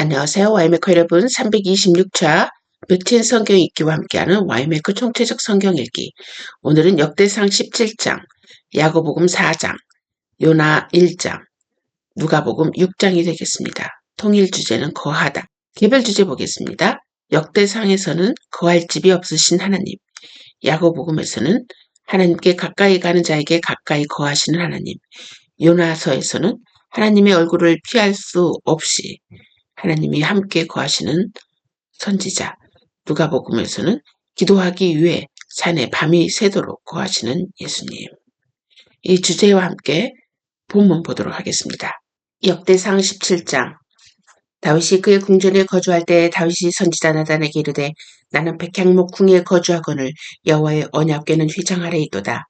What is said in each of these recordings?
안녕하세요. 와이메커 여러분. 326차 뮤틴 성경 읽기와 함께하는 와이메커 총체적 성경 읽기. 오늘은 역대상 17장, 야고보금 4장, 요나 1장, 누가복음 6장이 되겠습니다. 통일 주제는 거하다. 개별 주제 보겠습니다. 역대상에서는 거할 집이 없으신 하나님, 야고보금에서는 하나님께 가까이 가는 자에게 가까이 거하시는 하나님, 요나서에서는 하나님의 얼굴을 피할 수 없이 하나님이 함께 거하시는 선지자, 누가복음에서는 기도하기 위해 산에 밤이 새도록 거하시는 예수님. 이 주제와 함께 본문 보도록 하겠습니다. 역대상 17장. 다윗이 그의 궁전에 거주할 때 다윗이 선지자 나단에게 이르되 나는 백향목 궁에 거주하거늘 여호와의 언약궤는 휘장 아래 있도다.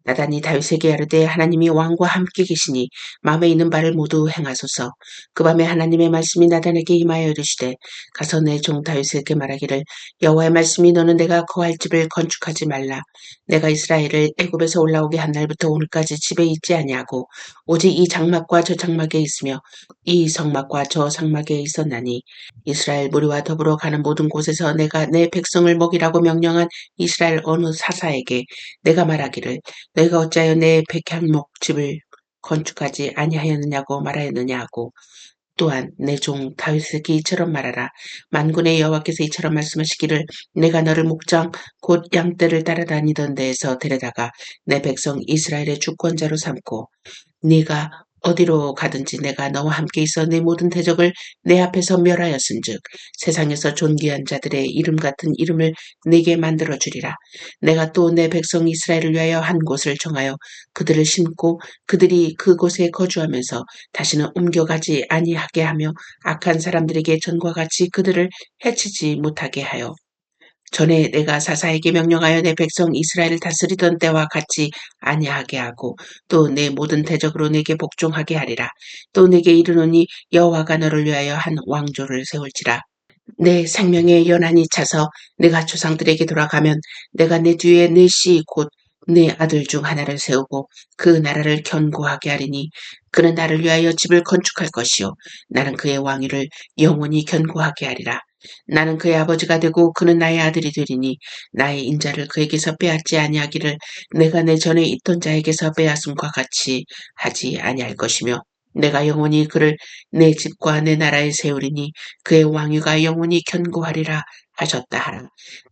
나단이 다윗에게 아뢰되 하나님이 왕과 함께 계시니 마음에 있는 바를 모두 행하소서. 그 밤에 하나님의 말씀이 나단에게 임하여 이르시되 가서 내 종 다윗에게 말하기를 여호와의 말씀이 너는 내가 거할 집을 건축하지 말라. 내가 이스라엘을 애굽에서 올라오게 한 날부터 오늘까지 집에 있지 아니하고 오직 이 장막과 저 장막에 있으며 이 성막과 저 성막에 있었나니 이스라엘 무리와 더불어 가는 모든 곳에서 내가 내 백성을 먹이라고 명령한 이스라엘 어느 사사에게 내가 말하기를 너희가 어찌하여 내 백향목 집을 건축하지 아니하였느냐고 말하였느냐 하고 또한 내 종 다윗에게 이처럼 말하라. 만군의 여호와께서 이처럼 말씀하시기를 내가 너를 목장 곧 양떼를 따라다니던 데에서 데려다가 내 백성 이스라엘의 주권자로 삼고 네가 어디로 가든지 내가 너와 함께 있어 네 모든 대적을 내 앞에서 멸하였은즉 세상에서 존귀한 자들의 이름 같은 이름을 네게 만들어 주리라. 내가 또 내 백성 이스라엘을 위하여 한 곳을 정하여 그들을 심고 그들이 그곳에 거주하면서 다시는 옮겨가지 아니하게 하며 악한 사람들에게 전과 같이 그들을 해치지 못하게 하여 전에 내가 사사에게 명령하여 내 백성 이스라엘을 다스리던 때와 같이 아니하게 하고 또 내 모든 대적으로 내게 복종하게 하리라. 또 내게 이르노니 여호와가 너를 위하여 한 왕조를 세울지라. 내 생명의 연한이 차서 내가 조상들에게 돌아가면 내가 내 뒤에 내 씨 곧 내 아들 중 하나를 세우고 그 나라를 견고하게 하리니 그는 나를 위하여 집을 건축할 것이요 나는 그의 왕위를 영원히 견고하게 하리라. 나는 그의 아버지가 되고 그는 나의 아들이 되리니 나의 인자를 그에게서 빼앗지 아니하기를 내가 내 전에 있던 자에게서 빼앗음과 같이 하지 아니할 것이며 내가 영원히 그를 내 집과 내 나라에 세우리니 그의 왕위가 영원히 견고하리라 하셨다 하라.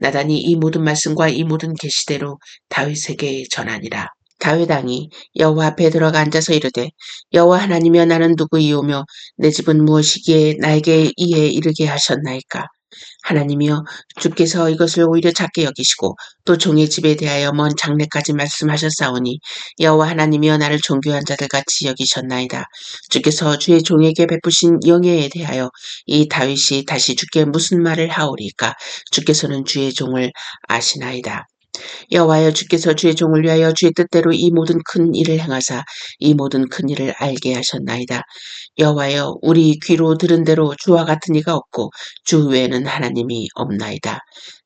나단이 이 모든 말씀과 이 모든 계시대로 다윗에게 전하니라. 다윗 왕이 여호와 앞에 들어가 앉아서 이르되 여호와 하나님이여 나는 누구이오며 내 집은 무엇이기에 나에게 이에 이르게 하셨나이까. 하나님이여 주께서 이것을 오히려 작게 여기시고 또 종의 집에 대하여 먼 장래까지 말씀하셨사오니 여호와 하나님이여 나를 존귀한 자들 같이 여기셨나이다. 주께서 주의 종에게 베푸신 영예에 대하여 이 다윗이 다시 주께 무슨 말을 하오리까. 주께서는 주의 종을 아시나이다. 여호와여 주께서 주의 종을 위하여 주의 뜻대로 이 모든 큰 일을 행하사 이 모든 큰 일을 알게 하셨나이다. 여호와여 우리 귀로 들은 대로 주와 같은 이가 없고 주 외에는 하나님이 없나이다.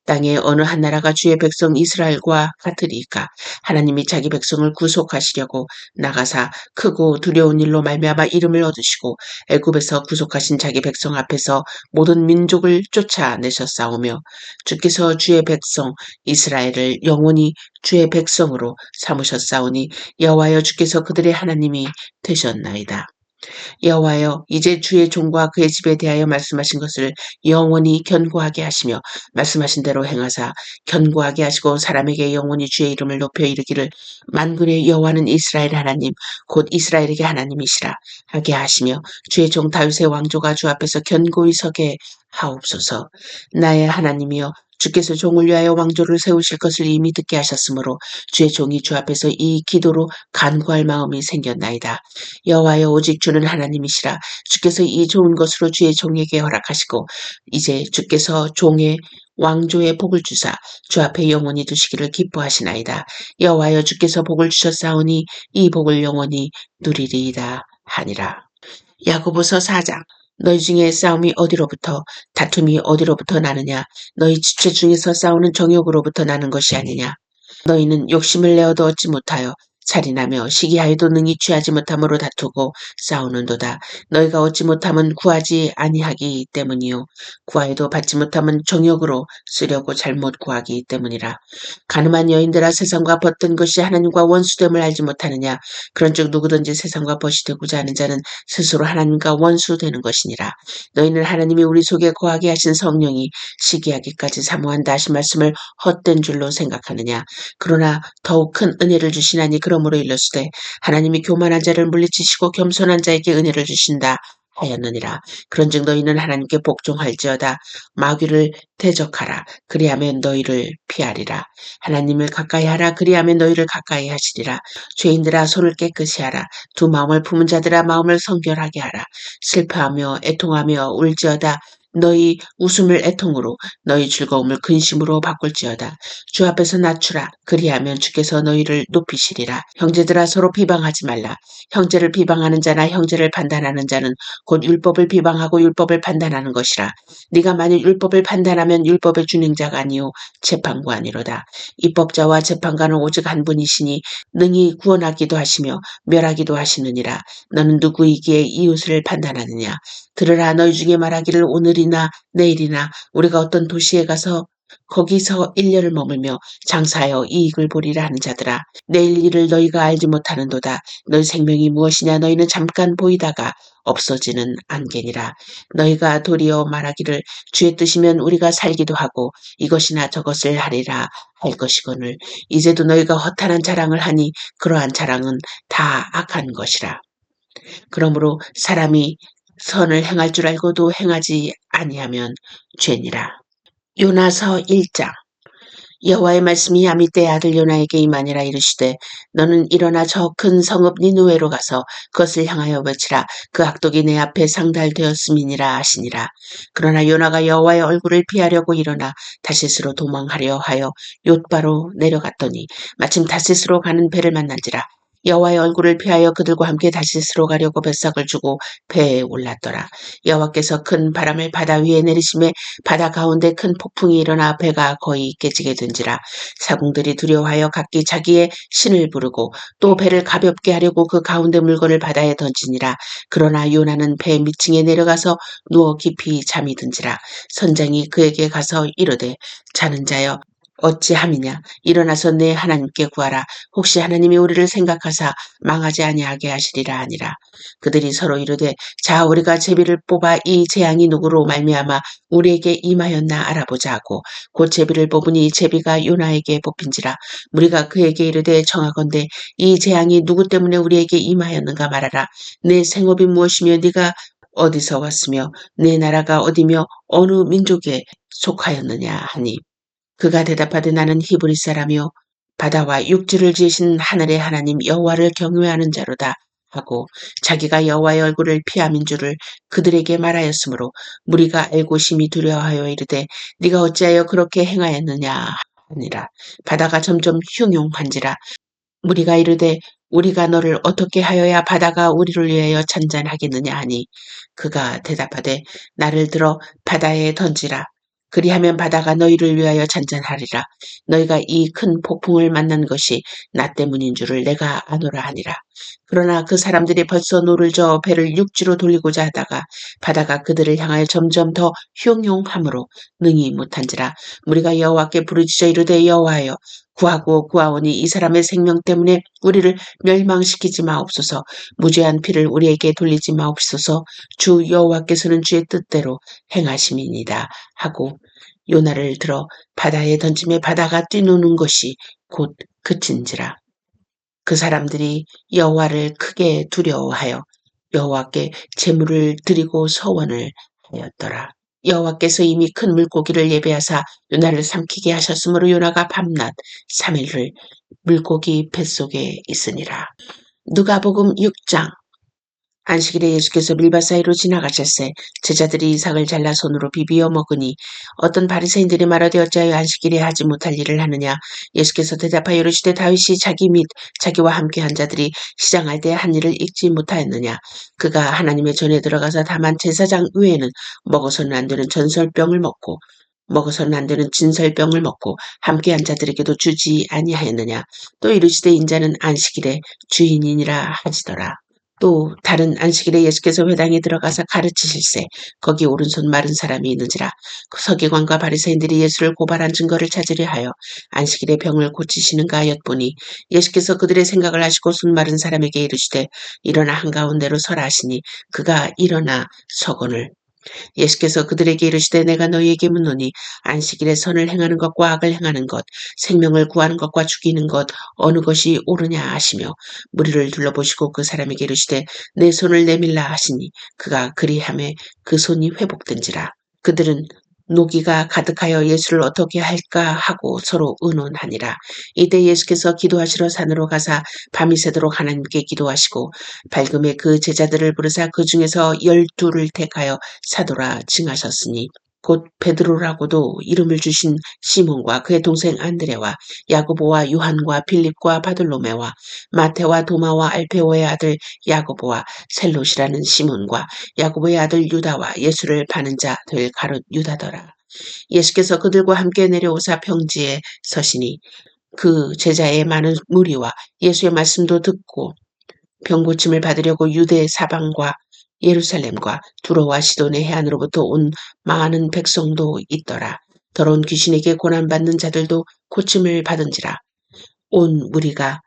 땅의 어느 한 나라가 주의 백성 이스라엘과 같으리까. 하나님이 자기 백성을 구속하시려고 나가사 크고 두려운 일로 말미암아 이름을 얻으시고 애굽에서 구속하신 자기 백성 앞에서 모든 민족을 쫓아내셨사오며 주께서 주의 백성 이스라엘을 영원히 주의 백성으로 삼으셨사오니 여호와여 주께서 그들의 하나님이 되셨나이다. 여호와여 이제 주의 종과 그의 집에 대하여 말씀하신 것을 영원히 견고하게 하시며 말씀하신 대로 행하사 견고하게 하시고 사람에게 영원히 주의 이름을 높여 이르기를 만군의 여호와는 이스라엘 하나님 곧 이스라엘에게 하나님이시라 하게 하시며 주의 종 다윗의 왕조가 주 앞에서 견고히 서게 하옵소서. 나의 하나님이여 주께서 종을 위하여 왕조를 세우실 것을 이미 듣게 하셨으므로 주의 종이 주 앞에서 이 기도로 간구할 마음이 생겼나이다. 여호와여 오직 주는 하나님이시라. 주께서 이 좋은 것으로 주의 종에게 허락하시고 이제 주께서 종의 왕조의 복을 주사 주 앞에 영원히 두시기를 기뻐하시나이다. 여호와여 주께서 복을 주셨사오니 이 복을 영원히 누리리이다 하니라. 야고보서 4장. 너희 중에 싸움이 어디로부터 다툼이 어디로부터 나느냐. 너희 지체 중에서 싸우는 정욕으로부터 나는 것이 아니냐. 너희는 욕심을 내어도 얻지 못하여 살인하며 시기하여도 능히 취하지 못함으로 다투고 싸우는도다. 너희가 얻지 못함은 구하지 아니하기 때문이요 구하여도 받지 못함은 정욕으로 쓰려고 잘못 구하기 때문이라. 가늠한 여인들아 세상과 벗된 것이 하나님과 원수됨을 알지 못하느냐. 그런즉 누구든지 세상과 벗이 되고자 하는 자는 스스로 하나님과 원수되는 것이니라. 너희는 하나님이 우리 속에 거하게 하신 성령이 시기하기까지 사모한다 하신 말씀을 헛된 줄로 생각하느냐. 그러나 더욱 큰 은혜를 주시나니 그러므로 일렀으되 하나님이 교만한 자를 물리치시고 겸손한 자에게 은혜를 주신다 하였느니라. 그런즉 너희는 하나님께 복종할지어다. 마귀를 대적하라. 그리하면 너희를 피하리라. 하나님을 가까이 하라. 그리하면 너희를 가까이 하시리라. 죄인들아 손을 깨끗이 하라. 두 마음을 품은 자들아 마음을 성결하게 하라. 슬퍼하며 애통하며 울지어다. 너희 웃음을 애통으로 너희 즐거움을 근심으로 바꿀지어다. 주 앞에서 낮추라. 그리하면 주께서 너희를 높이시리라. 형제들아 서로 비방하지 말라. 형제를 비방하는 자나 형제를 판단하는 자는 곧 율법을 비방하고 율법을 판단하는 것이라. 네가 만일 율법을 판단하면 율법의 준행자가 아니요 재판관이로다. 입법자와 재판관은 오직 한 분이시니 능히 구원하기도 하시며 멸하기도 하시느니라. 너는 누구이기에 이웃을 판단하느냐. 들으라. 너희 중에 말하기를 오늘이나 내일이나 우리가 어떤 도시에 가서 거기서 1년을 머물며 장사하여 이익을 보리라 하는 자들아. 내일 일을 너희가 알지 못하는도다. 너희 생명이 무엇이냐. 너희는 잠깐 보이다가 없어지는 안개니라. 너희가 도리어 말하기를 주의 뜻이면 우리가 살기도 하고 이것이나 저것을 하리라 할 것이거늘 이제도 너희가 허탄한 자랑을 하니 그러한 자랑은 다 악한 것이라. 그러므로 사람이 선을 행할 줄 알고도 행하지 아니하면 죄니라. 요나서 1장. 여호와의 말씀이 아미떼의 아들 요나에게 임하니라. 이르시되 너는 일어나 저 큰 성읍 니느웨로 가서 그것을 향하여 외치라. 그 악독이 내 앞에 상달되었음이니라 하시니라. 그러나 요나가 여호와의 얼굴을 피하려고 일어나 다시스로 도망하려 하여 옅바로 내려갔더니 마침 다시스로 가는 배를 만난지라. 여호와의 얼굴을 피하여 그들과 함께 다시스로 가려고 뱃삭을 주고 배에 올랐더라. 여호와께서 큰 바람을 바다 위에 내리심에 바다 가운데 큰 폭풍이 일어나 배가 거의 깨지게 된지라. 사공들이 두려워하여 각기 자기의 신을 부르고 또 배를 가볍게 하려고 그 가운데 물건을 바다에 던지니라. 그러나 요나는 배 밑층에 내려가서 누워 깊이 잠이 든지라. 선장이 그에게 가서 이르되 자는 자여 어찌함이냐. 일어나서 내 하나님께 구하라. 혹시 하나님이 우리를 생각하사 망하지 아니하게 하시리라 하니라. 그들이 서로 이르되 자 우리가 제비를 뽑아 이 재앙이 누구로 말미암아 우리에게 임하였나 알아보자 하고 곧 제비를 뽑으니 제비가 요나에게 뽑힌지라. 우리가 그에게 이르되 청하건대 이 재앙이 누구 때문에 우리에게 임하였는가 말하라. 내 생업이 무엇이며 네가 어디서 왔으며 내 나라가 어디며 어느 민족에 속하였느냐 하니 그가 대답하되 나는 히브리 사람이요 바다와 육지를 지으신 하늘의 하나님 여호와를 경외하는 자로다 하고 자기가 여호와의 얼굴을 피함인 줄을 그들에게 말하였으므로 무리가 알고 심히 두려워하여 이르되 네가 어찌하여 그렇게 행하였느냐 하니라. 바다가 점점 흉용한지라. 무리가 이르되 우리가 너를 어떻게 하여야 바다가 우리를 위하여 잔잔하겠느냐 하니 그가 대답하되 나를 들어 바다에 던지라. 그리하면 바다가 너희를 위하여 잔잔하리라. 너희가 이 큰 폭풍을 만난 것이 나 때문인 줄을 내가 아노라 하니라. 그러나 그 사람들이 벌써 노를 저어 배를 육지로 돌리고자 하다가 바다가 그들을 향하여 점점 더 흉용함으로 능히 못한지라. 우리가 여호와께 부르짖어 이르되 여호와여 구하고 구하오니 이 사람의 생명 때문에 우리를 멸망시키지 마옵소서. 무죄한 피를 우리에게 돌리지 마옵소서. 주 여호와께서는 주의 뜻대로 행하심이니이다 하고 요나를 들어 바다에 던짐에 바다가 뛰노는 것이 곧 그친지라. 그 사람들이 여호와를 크게 두려워하여 여호와께 제물을 드리고 서원을 하였더라. 여호와께서 이미 큰 물고기를 예배하사 요나를 삼키게 하셨으므로 요나가 밤낮 3일을 물고기 뱃속에 있으니라. 누가복음 6장. 안식일에 예수께서 밀밭 사이로 지나가셨세. 제자들이 이삭을 잘라 손으로 비비어 먹으니 어떤 바리새인들이 말하되 어찌하여 안식일에 하지 못할 일을 하느냐. 예수께서 대답하여 이르시되 다윗이 자기 및 자기와 함께한 자들이 시장할 때 한 일을 잊지 못하였느냐. 그가 하나님의 전에 들어가서 다만 제사장 외에는 먹어서는 안 되는 전설병을 먹고 먹어서는 안 되는 진설병을 먹고 함께한 자들에게도 주지 아니하였느냐. 또 이르시되 인자는 안식일의 주인이니라 하시더라. 또 다른 안식일에 예수께서 회당에 들어가서 가르치실세 거기 오른손 마른 사람이 있는지라. 그 서기관과 바리새인들이 예수를 고발한 증거를 찾으려 하여 안식일에 병을 고치시는가 엿보니 예수께서 그들의 생각을 아시고 손 마른 사람에게 이르시되 일어나 한가운데로 서라 하시니 그가 일어나 서거늘. 예수께서 그들에게 이르시되 내가 너희에게 묻노니 안식일에 선을 행하는 것과 악을 행하는 것, 생명을 구하는 것과 죽이는 것 어느 것이 옳으냐 하시며 무리를 둘러보시고 그 사람에게 이르시되 내 손을 내밀라 하시니 그가 그리하매 그 손이 회복된지라. 그들은 노기가 가득하여 예수를 어떻게 할까 하고 서로 의논하니라. 이때 예수께서 기도하시러 산으로 가사 밤이 새도록 하나님께 기도하시고 밝음에 그 제자들을 부르사 그 중에서 12를 택하여 사도라 칭하셨으니 곧 베드로라고도 이름을 주신 시몬과 그의 동생 안드레와 야고보와 요한과 빌립과 바돌로메와 마테와 도마와 알페오의 아들 야고보와 셀롯이라는 시몬과 야고보의 아들 유다와 예수를 파는 자 될 가롯 유다더라. 예수께서 그들과 함께 내려오사 평지에 서시니 그 제자의 많은 무리와 예수의 말씀도 듣고 병고침을 받으려고 유대 사방과 예루살렘과 두로와 시돈의 해안으로부터 온 많은 백성도 있더라. 더러운 귀신에게 고난받는 자들도 고침을 받은지라. 온 무리가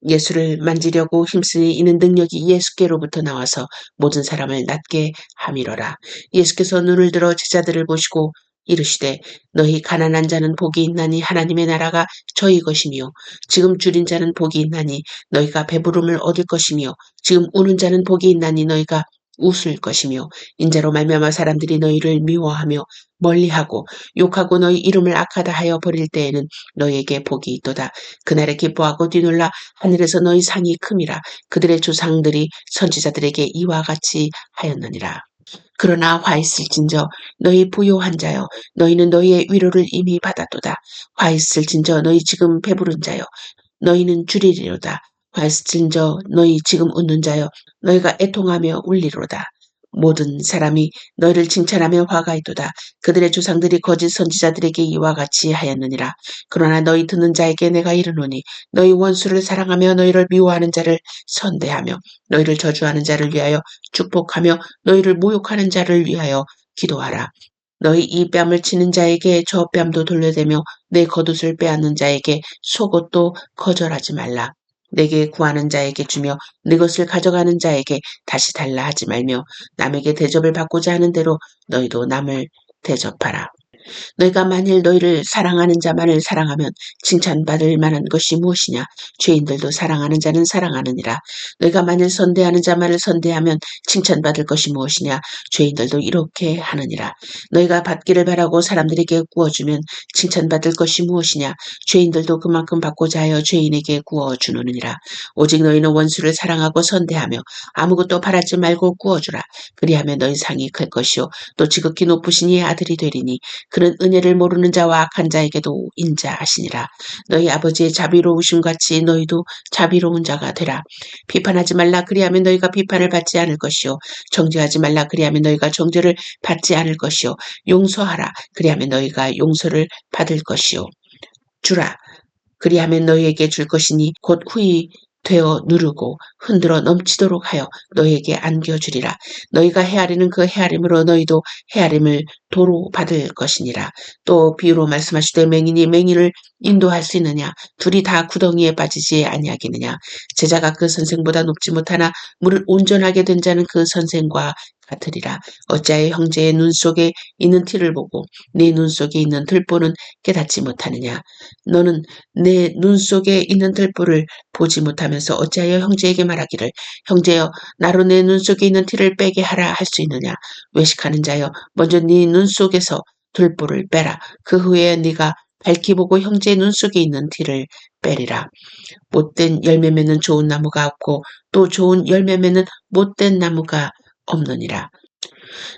예수를 만지려고 힘쓰니 이는 능력이 예수께로부터 나와서 모든 사람을 낫게 함이러라. 예수께서 눈을 들어 제자들을 보시고 이르시되 너희 가난한 자는 복이 있나니 하나님의 나라가 저희 것이며 지금 줄인 자는 복이 있나니 너희가 배부름을 얻을 것이며 지금 우는 자는 복이 있나니 너희가 웃을 것이며 인자로 말미암아 사람들이 너희를 미워하며 멀리하고 욕하고 너희 이름을 악하다 하여 버릴 때에는 너희에게 복이 있도다. 그날에 기뻐하고 뛰놀라 하늘에서 너희 상이 큼이라. 그들의 조상들이 선지자들에게 이와 같이 하였느니라. 그러나 화 있을진저 너희 부요한 자여 너희는 너희의 위로를 이미 받았도다. 화 있을진저 너희 지금 배부른 자여 너희는 줄이리로다. 화 있을진저 너희 지금 웃는 자여 너희가 애통하며 울리로다. 모든 사람이 너희를 칭찬하며 화가 있도다. 그들의 조상들이 거짓 선지자들에게 이와 같이 하였느니라. 그러나 너희 듣는 자에게 내가 이르노니 너희 원수를 사랑하며 너희를 미워하는 자를 선대하며 너희를 저주하는 자를 위하여 축복하며 너희를 모욕하는 자를 위하여 기도하라. 너희 이 뺨을 치는 자에게 저 뺨도 돌려대며 내 겉옷을 빼앗는 자에게 속옷도 거절하지 말라. 내게 구하는 자에게 주며 네 것을 가져가는 자에게 다시 달라 하지 말며 남에게 대접을 받고자 하는 대로 너희도 남을 대접하라. 너희가 만일 너희를 사랑하는 자만을 사랑하면 칭찬받을 만한 것이 무엇이냐? 죄인들도 사랑하는 자는 사랑하느니라. 너희가 만일 선대하는 자만을 선대하면 칭찬받을 것이 무엇이냐? 죄인들도 이렇게 하느니라. 너희가 받기를 바라고 사람들에게 구워주면 칭찬받을 것이 무엇이냐? 죄인들도 그만큼 받고자 하여 죄인에게 구워주느니라. 오직 너희는 원수를 사랑하고 선대하며 아무것도 바라지 말고 구워주라. 그리하면 너희 상이 클 것이요 또 지극히 높으신 이의 아들이 되리니 그는 은혜를 모르는 자와 악한 자에게도 인자하시니라. 너희 아버지의 자비로우심 같이 너희도 자비로운 자가 되라. 비판하지 말라 그리하면 너희가 비판을 받지 않을 것이요 정죄하지 말라 그리하면 너희가 정죄를 받지 않을 것이요 용서하라 그리하면 너희가 용서를 받을 것이요 주라 그리하면 너희에게 줄 것이니 곧 후히 되어 누르고 흔들어 넘치도록 하여 너희에게 안겨주리라. 너희가 헤아리는 그 헤아림으로 너희도 헤아림을 도로 받을 것이니라. 또 비유로 말씀하시되 맹인이 맹인을 인도할 수 있느냐? 둘이 다 구덩이에 빠지지 아니하겠느냐? 제자가 그 선생보다 높지 못하나 물을 온전하게 된 자는 그 선생과 같으리라. 어찌하여 형제의 눈 속에 있는 티를 보고 네 눈 속에 있는 들보는 깨닫지 못하느냐? 너는 내 눈 속에 있는 들보를 보지 못하면서 어찌하여 형제에게 말하기를 형제여 나로 내 눈 속에 있는 티를 빼게 하라 할 수 있느냐? 외식하는 자여 먼저 네 눈 속에서 들보를 빼라. 그 후에 네가 밝히 보고 형제의 눈 속에 있는 티를 빼리라. 못된 열매 맺는 좋은 나무가 없고 또 좋은 열매 맺는 못된 나무가 없느니라.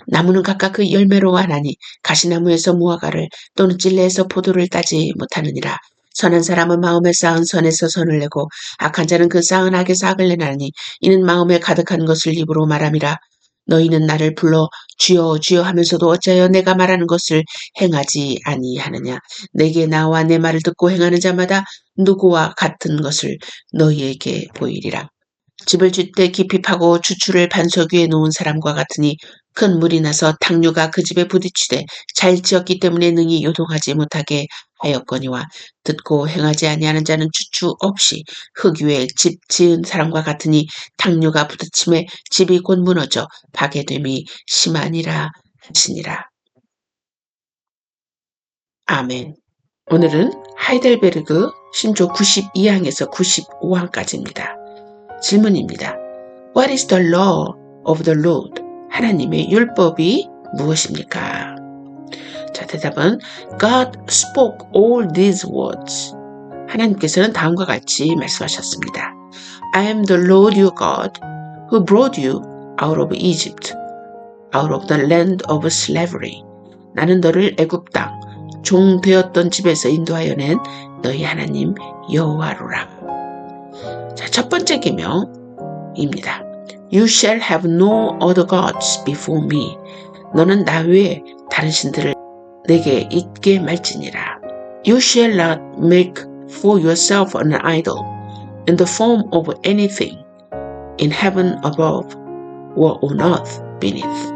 나무는 각각 그 열매로 하나니 가시나무에서 무화과를 또는 찔레에서 포도를 따지 못하느니라. 선한 사람은 마음에 쌓은 선에서 선을 내고 악한 자는 그 쌓은 악에서 악을 내나니 이는 마음에 가득한 것을 입으로 말함이라. 너희는 나를 불러 주여 주여 하면서도 어찌하여 내가 말하는 것을 행하지 아니하느냐. 내게 나와 내 말을 듣고 행하는 자마다 누구와 같은 것을 너희에게 보이리라. 집을 줄 때 깊이 파고 주추를 반석 위에 놓은 사람과 같으니 큰 물이 나서 탕류가 그 집에 부딪히되 잘 지었기 때문에 능히 요동하지 못하게 하였거니와 듣고 행하지 아니하는 자는 주추 없이 흙 위에 집 지은 사람과 같으니 탕류가 부딪힘에 집이 곧 무너져 파괴됨이 심하니라 하시니라. 아멘. 오늘은 하이델베르그 신조 92항에서 95항까지입니다. 질문입니다. What is the law of the Lord? 하나님의 율법이 무엇입니까? 자, 대답은 God spoke all these words. 하나님께서는 다음과 같이 말씀하셨습니다. I am the Lord your God who brought you out of Egypt, out of the land of slavery. 나는 너를 애굽 땅 종 되었던 집에서 인도하여 낸 너희 하나님 여호와로라. 자, 첫 번째 계명입니다. You shall have no other gods before me. 너는 나 외에 다른 신들을 내게 있게 말지니라. You shall not make for yourself an idol in the form of anything in heaven above or on earth beneath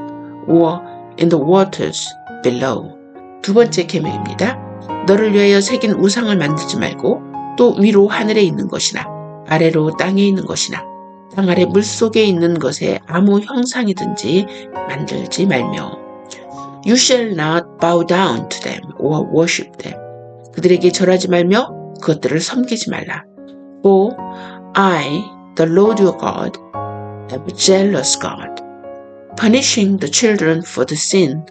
or in the waters below. 두 번째 계명입니다. 너를 위하여 새긴 우상을 만들지 말고 또 위로 하늘에 있는 것이나 아래로 땅에 있는 것이나 땅 아래 물속에 있는 것에 아무 형상이든지 만들지 말며 You shall not bow down to them or worship them. 그들에게 절하지 말며 그것들을 섬기지 말라. For I, the Lord your God, am a jealous God, punishing the children for the sin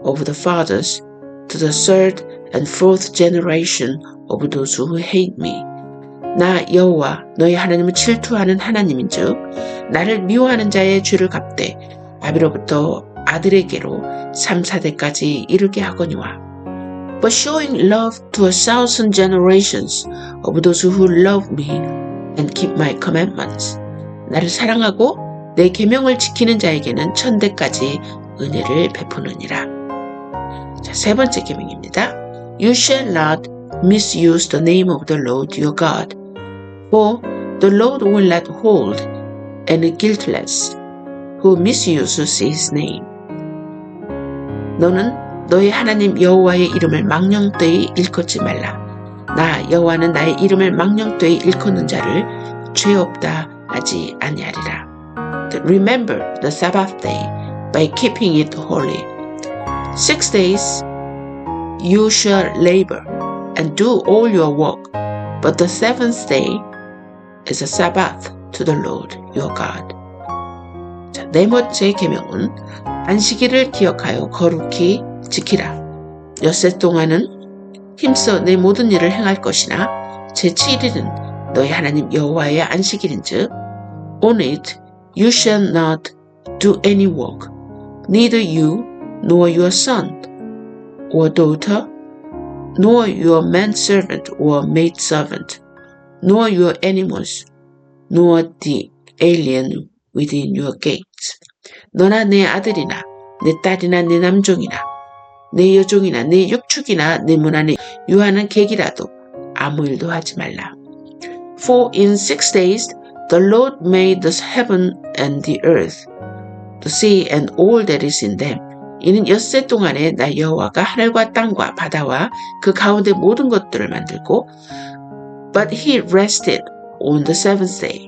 of the fathers to the third and fourth generation of those who hate me. 나 여호와 너희 하나님은 질투하는 하나님인즉 나를 미워하는 자의 죄를 갚되 아비로부터 아들에게로 3, 4대까지 이르게 하거니와 But showing love to 1,000 generations of those who love me and keep my commandments. 나를 사랑하고 내 계명을 지키는 자에게는 1000대까지 은혜를 베푸느니라. 자, 세 번째 계명입니다. You shall not misuse the name of the Lord your God. For the Lord will not hold any guiltless who misuses his name. 너는 너희 하나님 여호와의 이름을 망령되이 일컫지 말라. 나 여호와는 나의 이름을 망령되이 일컫는 자를 죄 없다 하지 아니하리라. Remember the Sabbath day by keeping it holy. 6 days you shall labor and do all your work, but the seventh day is a Sabbath to the Lord your God. 자, 네 번째 계명은 안식일을 기억하여 거룩히 지키라. 엿새 동안은 힘써 내 모든 일을 행할 것이나 제7일은 너희 하나님 여호와의 안식일인즉 On it you shall not do any work, neither you nor your son or daughter, nor your manservant or maidservant, nor your animals, nor the alien within your gates. 너나 내 아들이나 내 딸이나 내 남종이나 내 여종이나 내 육축이나 내 문 안에 유하는 객이라도 아무 일도 하지 말라. For in 6 days the Lord made the heaven and the earth, the sea and all that is in them. 이는 엿새 동안에 나 여호와가 하늘과 땅과 바다와 그 가운데 모든 것들을 만들고 But he rested on the seventh day.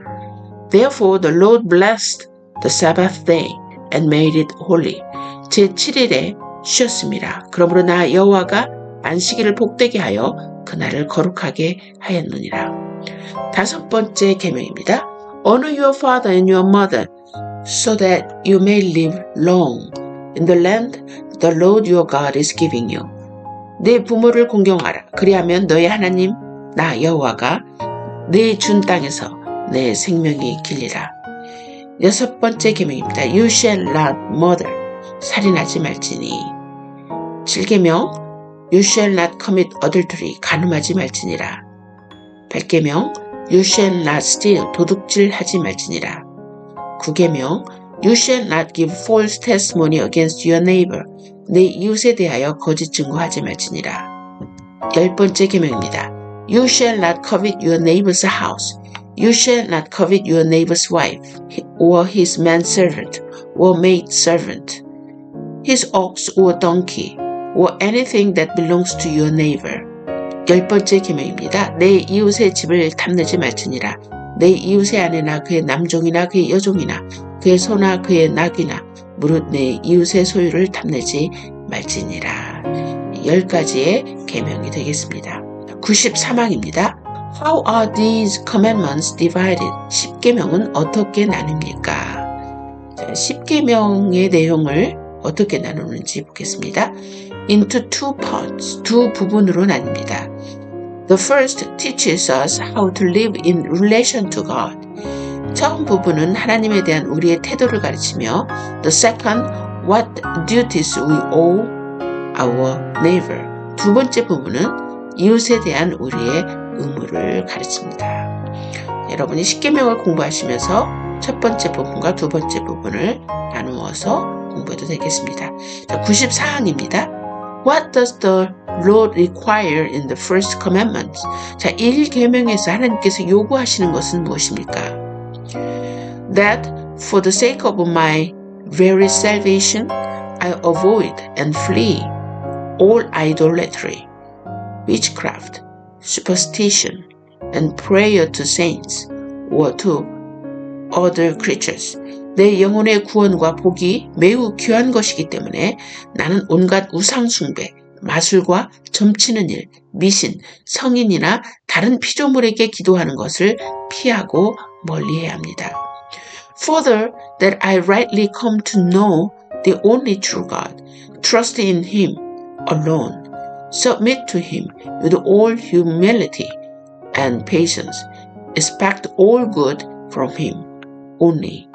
Therefore the Lord blessed the Sabbath day and made it holy. 제7일에 쉬었습니다. 그러므로 나 여호와가 안식일을 복되게 하여 그날을 거룩하게 하였느니라. 다섯 번째 계명입니다. Honor your father and your mother so that you may live long in the land the Lord your God is giving you. 내 부모를 공경하라. 그리하면 너희 하나님 나 여호와가 내 준 땅에서 내 생명이 길리라. 여섯 번째 계명입니다. You shall not murder. 살인하지 말지니. 7계명 You shall not commit adultery. 간음하지 말지니라. 8계명 You shall not steal. 도둑질하지 말지니라. 9계명 You shall not give false testimony against your neighbor. 내 이웃에 대하여 거짓 증거하지 말지니라. 10번째 계명입니다. You shall not covet your neighbor's house. You shall not covet your neighbor's wife, or his manservant, or maidservant, his ox or donkey, or anything that belongs to your neighbor. 10번째 계명입니다. 내 이웃의 집을 탐내지 말지니라. 내 이웃의 아내나 그의 남종이나 그의 여종이나 그의 소나 그의 낙이나 무릇 내 이웃의 소유를 탐내지 말지니라. 10가지의 계명이 되겠습니다. 93항입니다. How are these commandments divided? 10계명은 어떻게 나뉩니까? 10계명의 내용을 어떻게 나누는지 보겠습니다. Into two parts, 두 부분으로 나뉩니다. The first teaches us how to live in relation to God. 처음 부분은 하나님에 대한 우리의 태도를 가르치며 The second, what duties we owe our neighbor. 두 번째 부분은 이웃에 대한 우리의 의무를 가르칩니다. 여러분이 10계명을 공부하시면서 첫 번째 부분과 두 번째 부분을 나누어서 공부해도 되겠습니다. 94항입니다. What does the Lord require in the first commandment? 자, 1계명에서 하나님께서 요구하시는 것은 무엇입니까? That for the sake of my very salvation, I avoid and flee all idolatry, witchcraft, superstition, and prayer to saints or to other creatures. 내 영혼의 구원과 복이 매우 귀한 것이기 때문에 나는 온갖 우상숭배, 마술과 점치는 일, 미신, 성인이나 다른 피조물에게 기도하는 것을 피하고 멀리해야 합니다. Further, that I rightly come to know the only true God, trust in Him alone, submit to Him with all humility and patience, expect all good from Him only,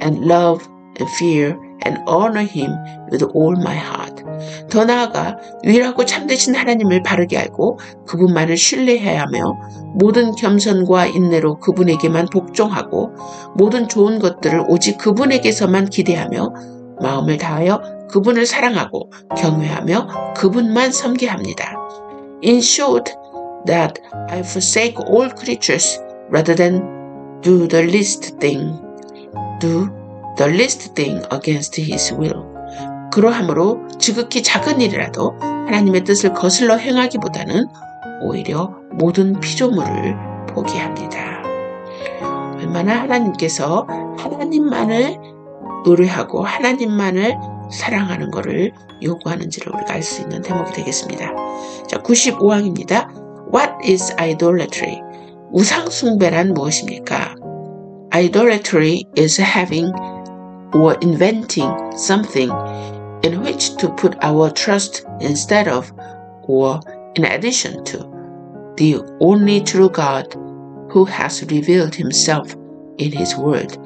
and love and fear and honor Him with all my heart. 더 나아가 유일하고 참되신 하나님을 바르게 알고 그분만을 신뢰해야 하며 모든 겸손과 인내로 그분에게만 복종하고 모든 좋은 것들을 오직 그분에게서만 기대하며 마음을 다하여 그분을 사랑하고 경외하며 그분만 섬겨야 합니다. In short, that I forsake all creatures rather than do the least thing against His will. 그러함으로 지극히 작은 일이라도 하나님의 뜻을 거슬러 행하기보다는 오히려 모든 피조물을 포기합니다. 얼마나 하나님께서 하나님만을 의뢰하고 하나님만을 사랑하는 것을 요구하는지를 우리가 알 수 있는 대목이 되겠습니다. 자, 95항입니다. What is idolatry? 우상숭배란 무엇입니까? Idolatry is having or inventing something in which to put our trust instead of or in addition to the only true God who has revealed Himself in His Word.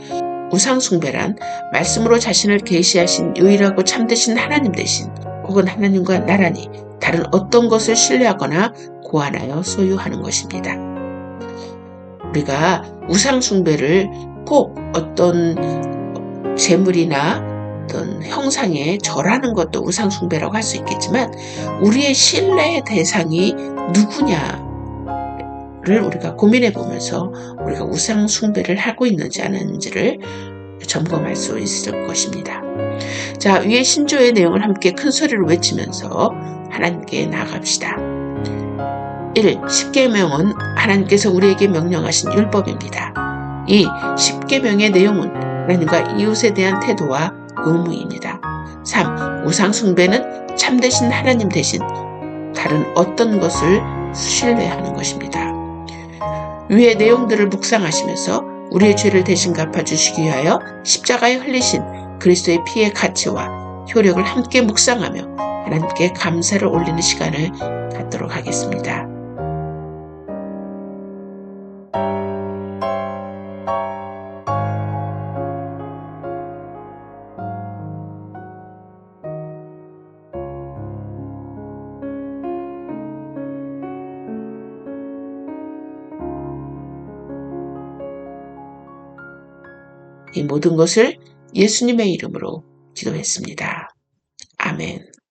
우상숭배란 말씀으로 자신을 계시하신 유일하고 참되신 하나님 대신 혹은 하나님과 나란히 다른 어떤 것을 신뢰하거나 고안하여 소유하는 것입니다. 우리가 우상숭배를 꼭 어떤 재물이나 어떤 형상에 절하는 것도 우상숭배라고 할 수 있겠지만 우리의 신뢰의 대상이 누구냐를 우리가 고민해 보면서 우리가 우상숭배를 하고 있는지 안 하는지를 점검할 수 있을 것입니다. 자, 위의 신조의 내용을 함께 큰 소리로 외치면서 하나님께 나아갑시다. 1. 10계명은 하나님께서 우리에게 명령하신 율법입니다. 2. 10계명의 내용은 하나님과 이웃에 대한 태도와 의무입니다. 3. 우상숭배는 참되신 하나님 대신 다른 어떤 것을 신뢰하는 것입니다. 위의 내용들을 묵상하시면서 우리의 죄를 대신 갚아주시기 위하여 십자가에 흘리신 그리스도의 피의 가치와 효력을 함께 묵상하며 하나님께 감사를 올리는 시간을 갖도록 하겠습니다. 이 모든 것을 예수님의 이름으로 기도했습니다. 아멘.